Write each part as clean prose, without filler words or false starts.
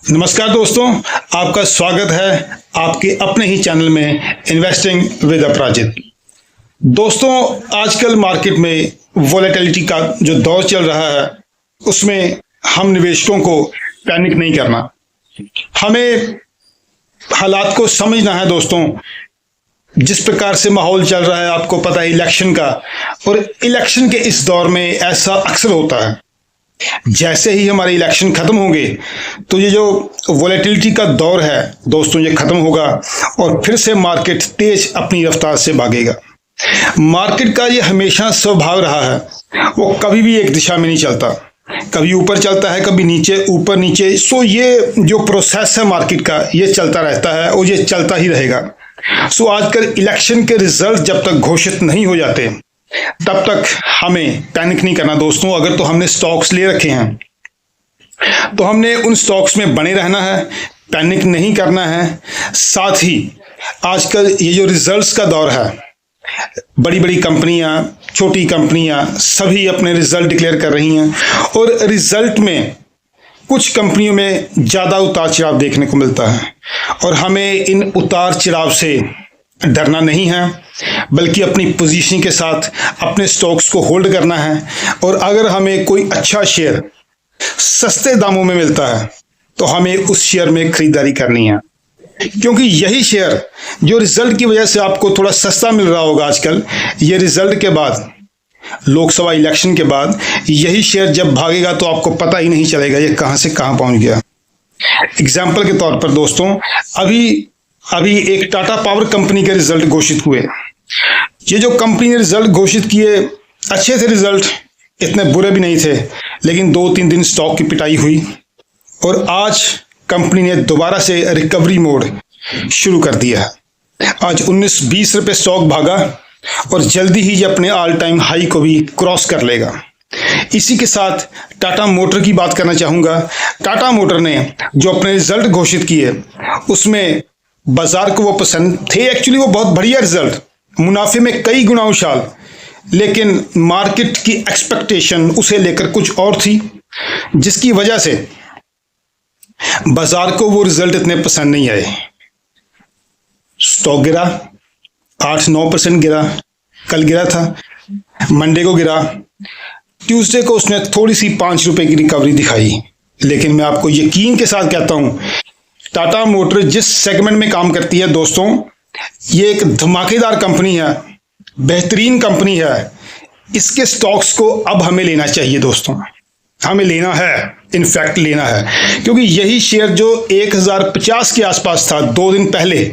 नमस्कार दोस्तों, आपका स्वागत है आपके अपने ही चैनल में इन्वेस्टिंग विद अपराजित। दोस्तों, आजकल मार्केट में वॉलेटिलिटी का जो दौर चल रहा है उसमें हम निवेशकों को पैनिक नहीं करना, हमें हालात को समझना है। दोस्तों, जिस प्रकार से माहौल चल रहा है आपको पता है इलेक्शन का, और इलेक्शन के इस दौर में ऐसा अक्सर होता है, जैसे ही हमारे इलेक्शन खत्म होंगे तो ये जो वॉलेटिलिटी का दौर है दोस्तों ये खत्म होगा और फिर से मार्केट तेज अपनी रफ्तार से भागेगा। मार्केट का ये हमेशा स्वभाव रहा है, वो कभी भी एक दिशा में नहीं चलता, कभी ऊपर चलता है कभी नीचे, ऊपर नीचे। सो ये जो प्रोसेस है मार्केट का ये चलता रहता है और ये चलता ही रहेगा। सो आजकल इलेक्शन के रिजल्ट जब तक घोषित नहीं हो जाते तब तक हमें पैनिक नहीं करना दोस्तों। अगर तो हमने स्टॉक्स ले रखे हैं तो हमने उन स्टॉक्स में बने रहना है, पैनिक नहीं करना है। साथ ही आजकल ये जो रिजल्ट्स का दौर है, बड़ी बड़ी कंपनियां, छोटी कंपनियां सभी अपने रिजल्ट डिक्लेयर कर रही हैं और रिजल्ट में कुछ कंपनियों में ज़्यादा उतार चढ़ाव देखने को मिलता है और हमें इन उतार चढ़ाव से डरना नहीं है, बल्कि अपनी पोजीशन के साथ अपने स्टॉक्स को होल्ड करना है। और अगर हमें कोई अच्छा शेयर सस्ते दामों में मिलता है तो हमें उस शेयर में खरीदारी करनी है, क्योंकि यही शेयर जो रिजल्ट की वजह से आपको थोड़ा सस्ता मिल रहा होगा आजकल, ये रिजल्ट के बाद, लोकसभा इलेक्शन के बाद यही शेयर जब भागेगा तो आपको पता ही नहीं चलेगा ये कहां से कहां पहुंच गया। एग्जाम्पल के तौर पर दोस्तों, अभी एक टाटा पावर कंपनी के रिजल्ट घोषित हुए। ये जो कंपनी ने रिजल्ट घोषित किए अच्छे थे, रिजल्ट इतने बुरे भी नहीं थे, लेकिन 2-3 दिन स्टॉक की पिटाई हुई और आज कंपनी ने दोबारा से रिकवरी मोड शुरू कर दिया है। आज 19-20 रुपए स्टॉक भागा और जल्दी ही ये अपने ऑल टाइम हाई को भी क्रॉस कर लेगा। इसी के साथ टाटा मोटर की बात करना चाहूंगा। टाटा मोटर ने जो अपने रिजल्ट घोषित किए उसमें बाजार को वो पसंद थे, एक्चुअली वो बहुत बढ़िया रिजल्ट, मुनाफे में कई गुना उछाल, लेकिन मार्केट की एक्सपेक्टेशन उसे लेकर कुछ और थी, जिसकी वजह से बाजार को वो रिजल्ट इतने पसंद नहीं आए। स्टॉक गिरा, 8-9% गिरा, कल गिरा था, मंडे को गिरा, ट्यूसडे को उसने थोड़ी सी 5 रुपए की रिकवरी दिखाई। लेकिन मैं आपको यकीन के साथ कहता हूं, टाटा मोटर जिस सेगमेंट में काम करती है दोस्तों, ये एक धमाकेदार कंपनी है, बेहतरीन कंपनी है। इसके स्टॉक्स को अब हमें लेना चाहिए दोस्तों, हमें लेना है, इनफैक्ट लेना है, क्योंकि यही शेयर जो 1050 के आसपास था 2 दिन पहले,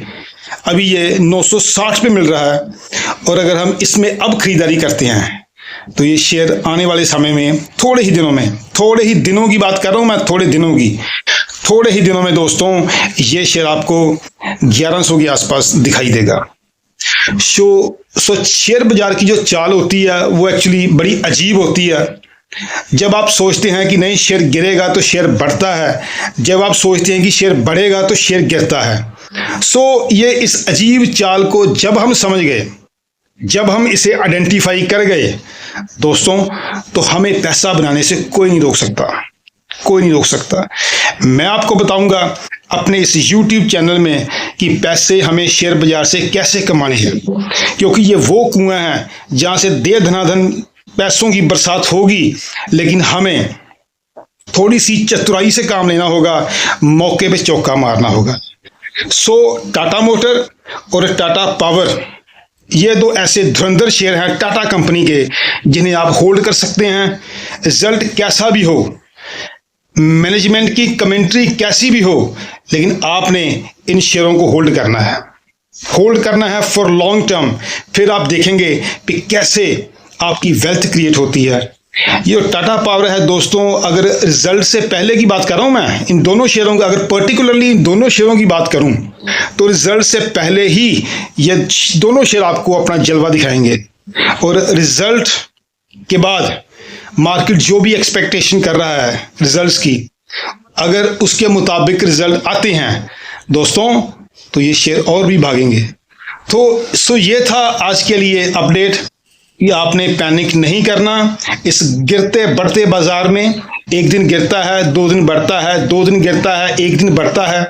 अभी ये 960 पे मिल रहा है। और अगर हम इसमें अब खरीदारी करते हैं तो ये शेयर आने वाले समय में थोड़े ही दिनों की बात कर रहा हूं मैं, थोड़े ही दिनों में दोस्तों ये शेयर आपको 1100 के आसपास दिखाई देगा। सो शेयर बाजार की जो चाल होती है वो एक्चुअली बड़ी अजीब होती है। जब आप सोचते हैं कि नहीं शेयर गिरेगा तो शेयर बढ़ता है, जब आप सोचते हैं कि शेयर बढ़ेगा तो शेयर गिरता है। सो ये इस अजीब चाल को जब हम समझ गए, जब हम इसे आइडेंटिफाई कर गए दोस्तों, तो हमें पैसा बनाने से कोई नहीं रोक सकता। मैं आपको बताऊंगा अपने इस YouTube चैनल में कि पैसे हमें शेयर बाजार से कैसे कमाने हैं, क्योंकि ये वो कुआं है जहां से दे धनाधन पैसों की बरसात होगी, लेकिन हमें थोड़ी सी चतुराई से काम लेना होगा, मौके पे चौका मारना होगा। सो टाटा मोटर और टाटा पावर ये 2 ऐसे धुरंधर शेयर हैं टाटा कंपनी के, जिन्हें आप होल्ड कर सकते हैं। रिजल्ट कैसा भी हो, मैनेजमेंट की कमेंट्री कैसी भी हो, लेकिन आपने इन शेयरों को होल्ड करना है फॉर लॉन्ग टर्म। फिर आप देखेंगे कि कैसे आपकी वेल्थ क्रिएट होती है। ये टाटा पावर है दोस्तों, अगर रिजल्ट से पहले की बात कर रहा हूं मैं, इन दोनों शेयरों का, अगर पर्टिकुलरली इन दोनों शेयरों की बात करूं तो रिजल्ट से पहले ही ये दोनों शेयर आपको अपना जलवा दिखाएंगे, और रिजल्ट के बाद मार्केट जो भी एक्सपेक्टेशन कर रहा है रिजल्ट्स की, अगर उसके मुताबिक रिजल्ट आते हैं दोस्तों तो ये शेयर और भी भागेंगे। तो ये था आज के लिए अपडेट कि आपने पैनिक नहीं करना इस गिरते बढ़ते बाजार में। एक दिन गिरता है, 2 दिन बढ़ता है, 2 दिन गिरता है, 1 दिन बढ़ता है।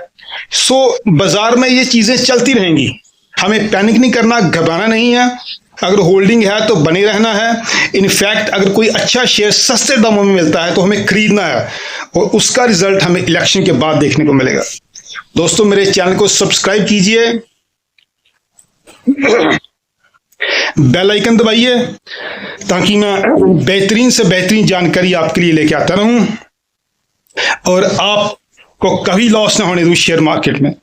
सो बाजार में ये चीजें चलती रहेंगी, हमें पैनिक नहीं करना, घबराना नहीं है। अगर होल्डिंग है तो बने रहना है। इनफैक्ट अगर कोई अच्छा शेयर सस्ते दामों में मिलता है तो हमें खरीदना है, और उसका रिजल्ट हमें इलेक्शन के बाद देखने को मिलेगा। दोस्तों, मेरे चैनल को सब्सक्राइब कीजिए, बेल आइकन दबाइए, ताकि मैं बेहतरीन से बेहतरीन जानकारी आपके लिए लेके आता रहूं और आपको कभी लॉस ना होने दूं शेयर मार्केट में।